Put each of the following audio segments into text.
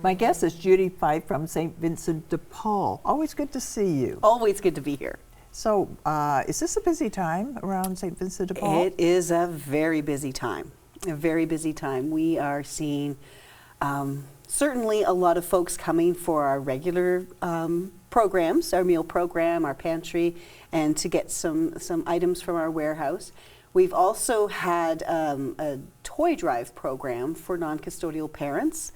My guest is Judy Fyfe from St. Vincent de Paul. Always good to see you. Always good to be here. So, is this a busy time around St. Vincent de Paul? It is a very busy time. A very busy time. We are seeing certainly a lot of folks coming for our regular programs, our meal program, our pantry, and to get some items from our warehouse. We've also had a toy drive program for non-custodial parents.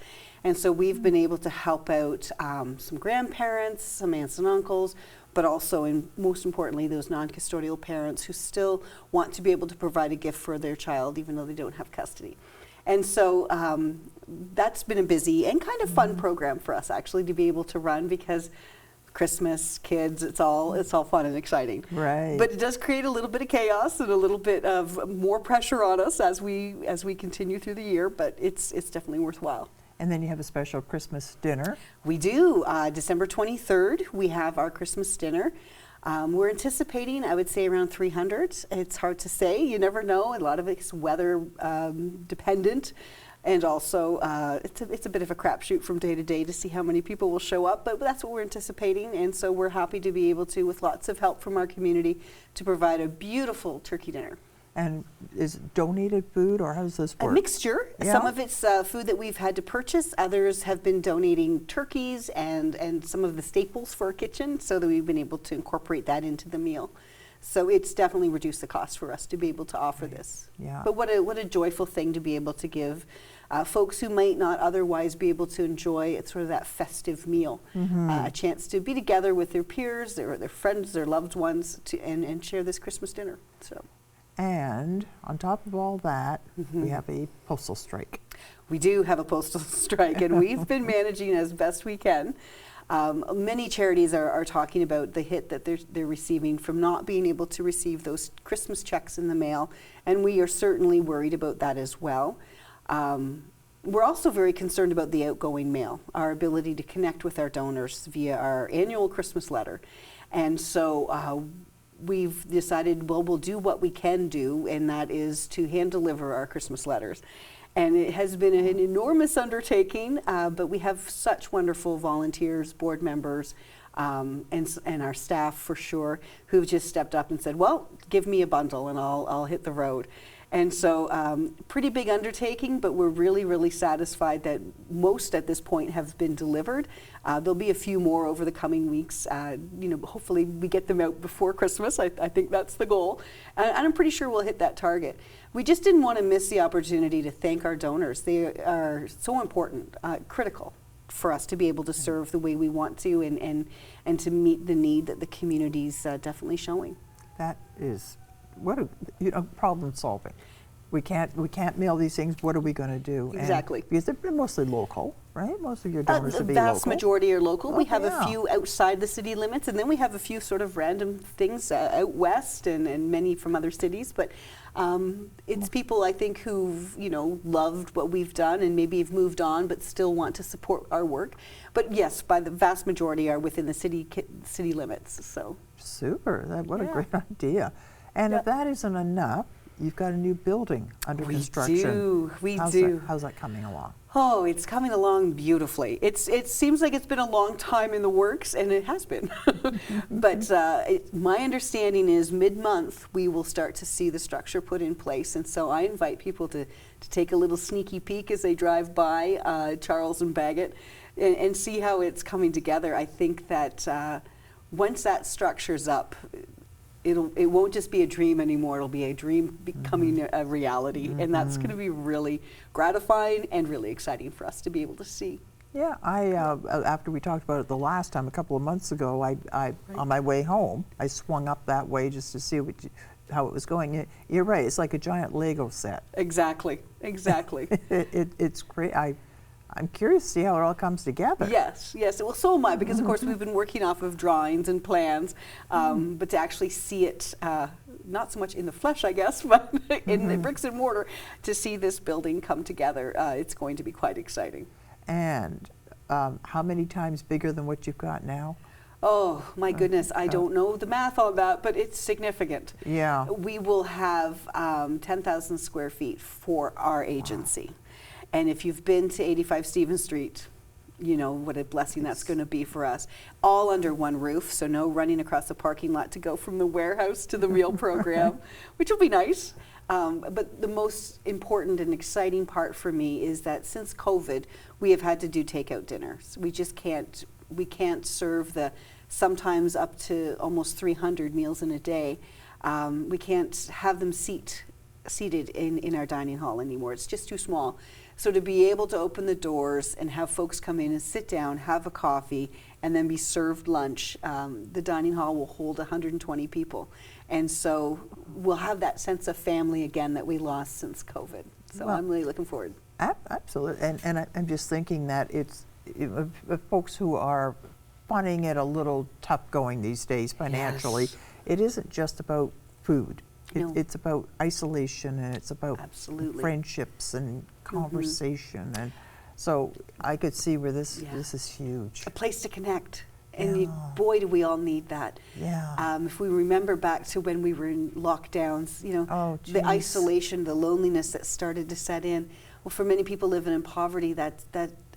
And so we've been able to help out some grandparents, some aunts and uncles, but also, and most importantly, those non-custodial parents who still want to be able to provide a gift for their child even though they don't have custody. And so that's been a busy and kind of fun program for us actually to be able to run, because Christmas, kids, it's all fun and exciting. Right. But it does create a little bit of chaos and a little bit of more pressure on us as we continue through the year, but it's definitely worthwhile. And then you have a special Christmas dinner. We do. December 23rd, we have our Christmas dinner. We're anticipating, I would say, around 300. It's hard to say. You never know. A lot of it's weather dependent. And also, it's a bit of a crapshoot from day to day to see how many people will show up. But that's what we're anticipating. And so we're happy to be able to, with lots of help from our community, to provide a beautiful turkey dinner. And is it donated food, or how does this work? A mixture. Yeah. Some of it's food that we've had to purchase. Others have been donating turkeys and some of the staples for our kitchen, so that we've been able to incorporate that into the meal. So it's definitely reduced the cost for us to be able to offer this. Yeah. But what a joyful thing to be able to give folks who might not otherwise be able to enjoy sort of that festive meal, a chance to be together with their peers, their friends, their loved ones, and share this Christmas dinner. So. And on top of all that, we have a postal strike. We do have a postal strike, and we've been managing as best we can. Many charities are talking about the hit that they're receiving from not being able to receive those Christmas checks in the mail, and we are certainly worried about that as well. We're also very concerned about the outgoing mail, our ability to connect with our donors via our annual Christmas letter. And so we've decided, well, we'll do what we can do, and that is to hand deliver our Christmas letters. And it has been an enormous undertaking, but we have such wonderful volunteers, board members, and our staff for sure, who've just stepped up and said, well, give me a bundle and I'll hit the road. And so pretty big undertaking, but we're really, really satisfied that most at this point have been delivered. There'll be a few more over the coming weeks. Hopefully we get them out before Christmas. I think that's the goal. And I'm pretty sure we'll hit that target. We just didn't want to miss the opportunity to thank our donors. They are so important, critical for us to be able to serve the way we want to and to meet the need that the community's definitely showing. That is what a problem solving. We can't mail these things. What are we going to do? Exactly. Because they're mostly local, right? Most of your donors should be local. The vast majority are local. Oh, we have yeah. a few outside the city limits, and then we have a few sort of random things out west and many from other cities. But it's people, I think, who've loved what we've done and maybe have moved on but still want to support our work. But yes, by the vast majority are within the city limits. So super. What a great idea. And if that isn't enough, you've got a new building under construction. We do. How's that coming along? Oh, it's coming along beautifully. It seems like it's been a long time in the works, and it has been. But my understanding is mid-month we will start to see the structure put in place, and so I invite people to take a little sneaky peek as they drive by Charles and Bagot and see how it's coming together. I think that once that structure's up, it won't just be a dream anymore. It'll be a dream becoming a reality, and that's going to be really gratifying and really exciting for us to be able to see. Yeah, after we talked about it the last time, a couple of months ago, on my way home, I swung up that way just to see how it was going. You're right. It's like a giant Lego set. Exactly. It's great. I'm curious to see how it all comes together. Yes. Well, so am I, because of course we've been working off of drawings and plans, but to actually see it, not so much in the flesh, I guess, but in the bricks and mortar, to see this building come together, it's going to be quite exciting. And how many times bigger than what you've got now? Oh, my goodness. I don't know the math on that, but it's significant. Yeah. We will have 10,000 square feet for our agency. And if you've been to 85 Stephen Street, you know, what a blessing that's going to be for us. All under one roof, so no running across the parking lot to go from the warehouse to the meal program, which will be nice. But the most important and exciting part for me is that since COVID, we have had to do takeout dinners. We just can't serve the sometimes up to almost 300 meals in a day. We can't have them seated in our dining hall anymore. It's just too small. So to be able to open the doors and have folks come in and sit down, have a coffee, and then be served lunch, the dining hall will hold 120 people. And so we'll have that sense of family again that we lost since COVID. So Well, I'm really looking forward. Absolutely, and I'm just thinking that it's folks who are finding it a little tough going these days financially. Yes. It isn't just about food. No. It's about isolation, and it's about Absolutely. friendships and conversation, and so I could see where this Yeah. this is huge. A place to connect. And Yeah. boy, do we all need that. Yeah. If we remember back to when we were in lockdowns, you know, Oh, the geez. isolation, the loneliness that started to set in. Well, for many people living in poverty, that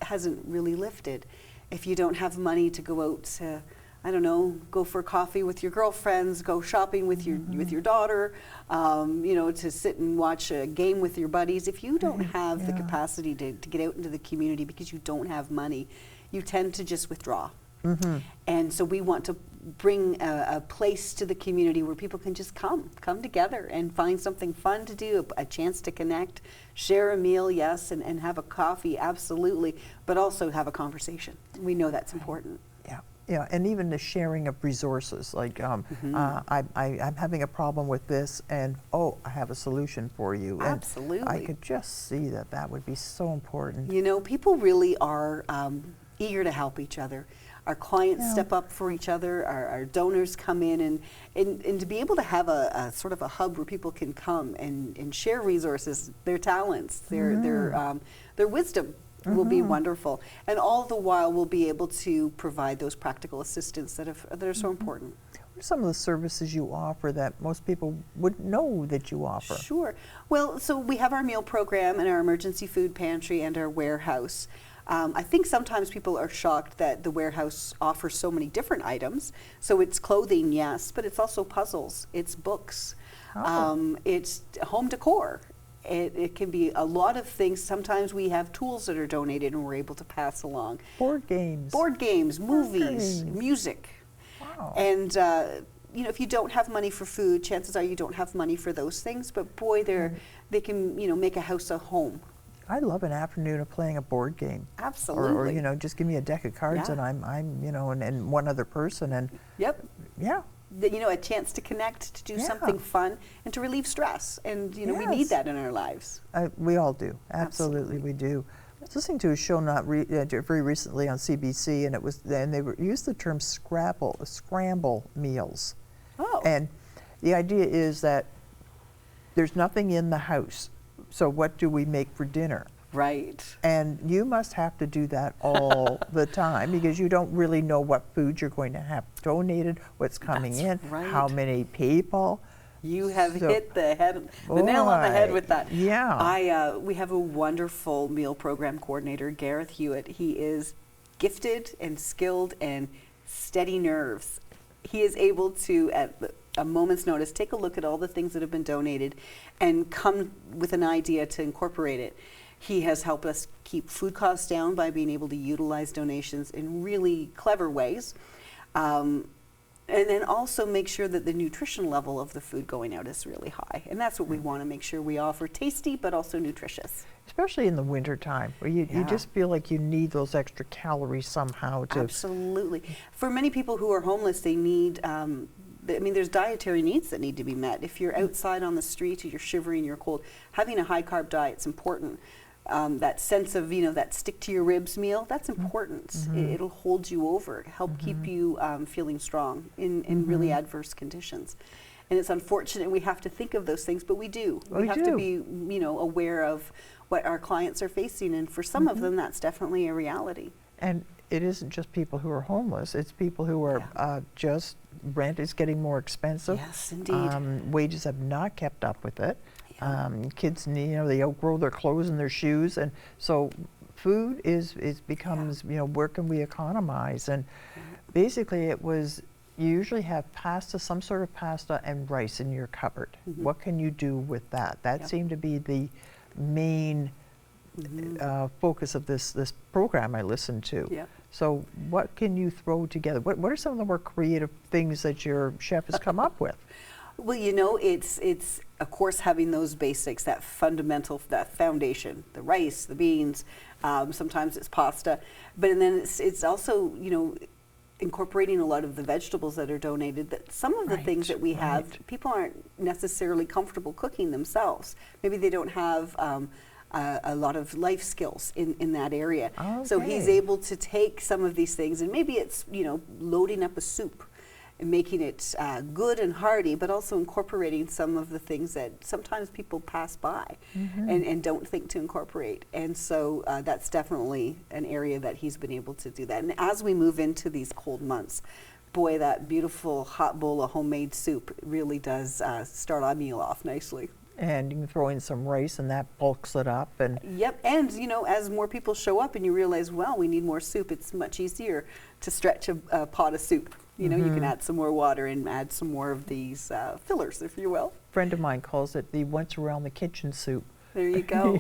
hasn't really lifted. If you don't have money to go out to, I don't know, go for coffee with your girlfriends, go shopping with your daughter, you know, to sit and watch a game with your buddies. If you don't have the Yeah. capacity to get out into the community because you don't have money, you tend to just withdraw. And so we want to bring a place to the community where people can just come together and find something fun to do, a chance to connect, share a meal, yes, and have a coffee, absolutely, but also have a conversation. We know that's important. Yeah, and even the sharing of resources, like I'm having a problem with this, and I have a solution for you. And Absolutely. I could just see that would be so important. You know, people really are eager to help each other. Our clients Yeah. step up for each other, our donors come in, and to be able to have a sort of a hub where people can come and share resources, their talents, their wisdom will be wonderful. And all the while we'll be able to provide those practical assistance that are so important. What are some of the services you offer that most people wouldn't know that you offer? Sure. Well, so we have our meal program and our emergency food pantry and our warehouse. I think sometimes people are shocked that the warehouse offers so many different items. So it's clothing, yes, but it's also puzzles, it's books, it's home decor. It can be a lot of things. Sometimes we have tools that are donated and we're able to pass along. Board games. Movies, games. music. Wow. And you know, if you don't have money for food, chances are you don't have money for those things. But boy, they can, you know, make a house a home. I love an afternoon of playing a board game. Absolutely. Or you know, just give me a deck of cards, Yeah. and I'm you know, and one other person, and Yep. yeah. You know, a chance to connect, to do Yeah. something fun, and to relieve stress. And you know, we need Yes. that in our lives. We all do. Absolutely, Absolutely. we do. I was listening to a show very recently on CBC, and they used the term scramble meals. Oh. And the idea is that there's nothing in the house, so what do we make for dinner? Right. And you must have to do that all the time because you don't really know what food you're going to have donated, what's coming That's in, right. how many people. You have So- hit the nail on the head with that. Yeah. We have a wonderful meal program coordinator, Gareth Hewitt. He is gifted and skilled and steady nerves. He is able to, at a moment's notice, take a look at all the things that have been donated and come with an idea to incorporate it. He has helped us keep food costs down by being able to utilize donations in really clever ways. And then also make sure that the nutrition level of the food going out is really high. And that's what we want to make sure we offer: tasty, but also nutritious. Especially in the winter time, where you Yeah. just feel like you need those extra calories somehow to. Absolutely. For many people who are homeless, they need, there's dietary needs that need to be met. If you're outside on the street or you're shivering, you're cold, having a high carb diet is important. That sense of, you know, that stick to your ribs meal, that's important. It'll hold you over, help keep you feeling strong in really adverse conditions. And it's unfortunate we have to think of those things, but we do. We have to be, you know, aware of what our clients are facing, and for some of them, that's definitely a reality. And it isn't just people who are homeless, it's people who are just, rent is getting more expensive. Yes, indeed. Wages have not kept up with it. Yeah. Kids, you know, they outgrow their clothes and their shoes, and so food is becomes, you know, where can we economize? And basically it was, you usually have pasta, some sort of pasta and rice in your cupboard. What can you do with that? That seemed to be the main focus of this program I listened to. Yeah. So what can you throw together? What are some of the more creative things that your chef has come up with? Well, you know, it's of course having those basics, that fundamental, that foundation, the rice, the beans, sometimes it's pasta, but and then it's also, you know, incorporating a lot of the vegetables that are donated. That some of the things that we have, people aren't necessarily comfortable cooking themselves. Maybe they don't have a lot of life skills in that area. So he's able to take some of these things, and maybe it's, you know, loading up a soup and making it good and hearty, but also incorporating some of the things that sometimes people pass by and don't think to incorporate. And so that's definitely an area that he's been able to do that. And as we move into these cold months, boy, that beautiful hot bowl of homemade soup really does start our meal off nicely. And you can throw in some rice and that bulks it up. And yep, and you know, as more people show up and you realize, well, we need more soup, it's much easier to stretch a pot of soup. You know, you can add some more water and add some more of these fillers, if you will. a friend of mine calls it the once around the kitchen soup. There you go.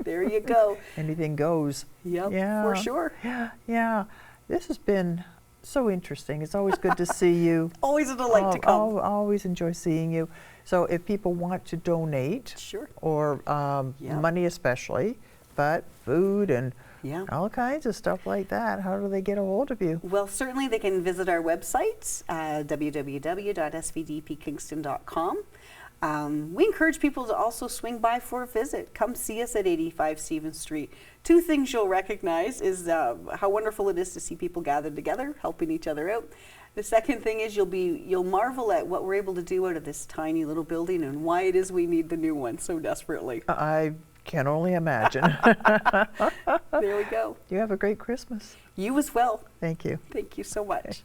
There you go. Anything goes. Yep, Yeah. for sure. Yeah. This has been so interesting. It's always good to see you. Always a delight to come. Always enjoy seeing you. So if people want to donate, Sure. or money especially, but food and Yeah. all kinds of stuff like that, how do they get a hold of you? Well, certainly they can visit our website, www.svdpkingston.com. We encourage people to also swing by for a visit. Come see us at 85 Stevens Street. Two things you'll recognize is how wonderful it is to see people gathered together, helping each other out. The second thing is you'll marvel at what we're able to do out of this tiny little building and why it is we need the new one so desperately. I can only imagine. There we go. You have a great Christmas. You as well. Thank you. Thank you so much. Okay.